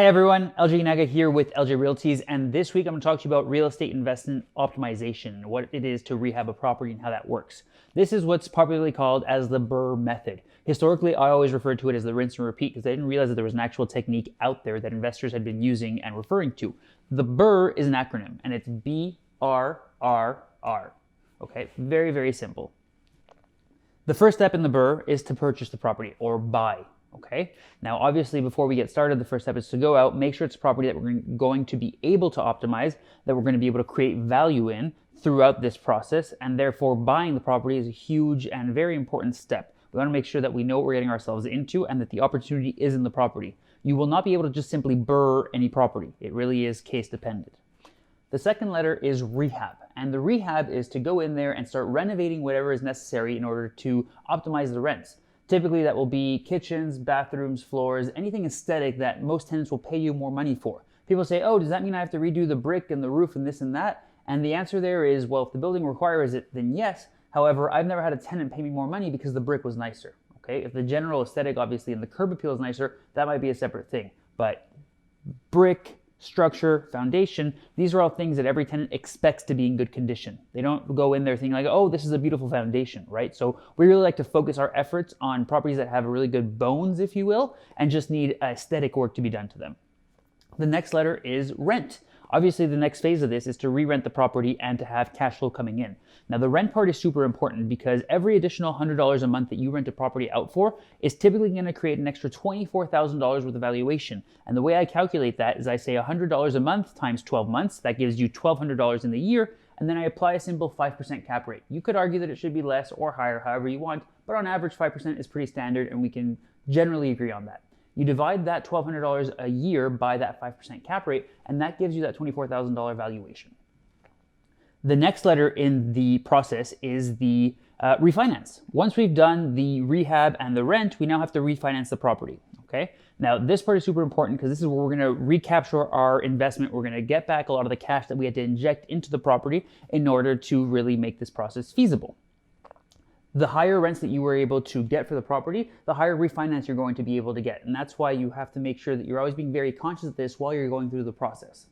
Hi everyone, Aguinaga here with LJ Realties, and this week I'm going to talk to you about real estate investment optimization, what it is to rehab a property and how that works. This is what's popularly called as the BRRRR Method. Historically, I always referred to it as the rinse and repeat because I didn't realize that there was an actual technique out there that investors had been using and referring to. The BRRRR is an acronym, and it's BRRRR. Okay, very, very simple. The first step in the BRRRR is to purchase the property or buy. Okay, now obviously before we get started, the first step is to go out, make sure it's a property that we're going to be able to optimize, that we're going to be able to create value in throughout this process, and therefore buying the property is a huge and very important step. We want to make sure that we know what we're getting ourselves into and that the opportunity is in the property. You will not be able to just simply BRRRR any property. It really is case dependent. The second letter is rehab, and the rehab is to go in there and start renovating whatever is necessary in order to optimize the rents. Typically that will be kitchens, bathrooms, floors, anything aesthetic that most tenants will pay you more money for. People say, oh, does that mean I have to redo the brick and the roof and this and that? And the answer there is, well, if the building requires it, then yes. However, I've never had a tenant pay me more money because the brick was nicer. Okay, if the general aesthetic, obviously, and the curb appeal is nicer, that might be a separate thing. But brick, structure, foundation, these are all things that every tenant expects to be in good condition. They don't go in there thinking like, oh, this is a beautiful foundation, right? So we really like to focus our efforts on properties that have really good bones, if you will, and just need aesthetic work to be done to them. The next letter is rent. Obviously, the next phase of this is to re-rent the property and to have cash flow coming in. Now, the rent part is super important because every additional $100 a month that you rent a property out for is typically going to create an extra $24,000 worth of valuation. And the way I calculate that is I say $100 a month times 12 months. That gives you $1,200 in the year. And then I apply a simple 5% cap rate. You could argue that it should be less or higher, however you want, but on average, 5% is pretty standard, and we can generally agree on that. You divide that $1,200 a year by that 5% cap rate, and that gives you that $24,000 valuation. The next letter in the process is the refinance. Once we've done the rehab and the rent, we now have to refinance the property. Okay. Now this part is super important because this is where we're going to recapture our investment. We're going to get back a lot of the cash that we had to inject into the property in order to really make this process feasible. The higher rents that you were able to get for the property, the higher refinance you're going to be able to get. And that's why you have to make sure that you're always being very conscious of this while you're going through the process.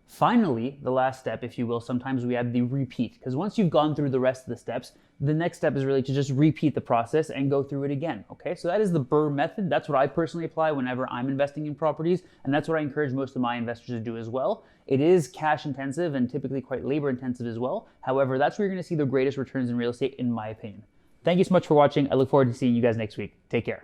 Finally, the last step, if you will, sometimes we have the repeat. Because once you've gone through the rest of the steps, the next step is really to just repeat the process and go through it again. Okay, so that is the BRRRR method. That's what I personally apply whenever I'm investing in properties. And that's what I encourage most of my investors to do as well. It is cash intensive and typically quite labor intensive as well. However, that's where you're going to see the greatest returns in real estate, in my opinion. Thank you so much for watching. I look forward to seeing you guys next week. Take care.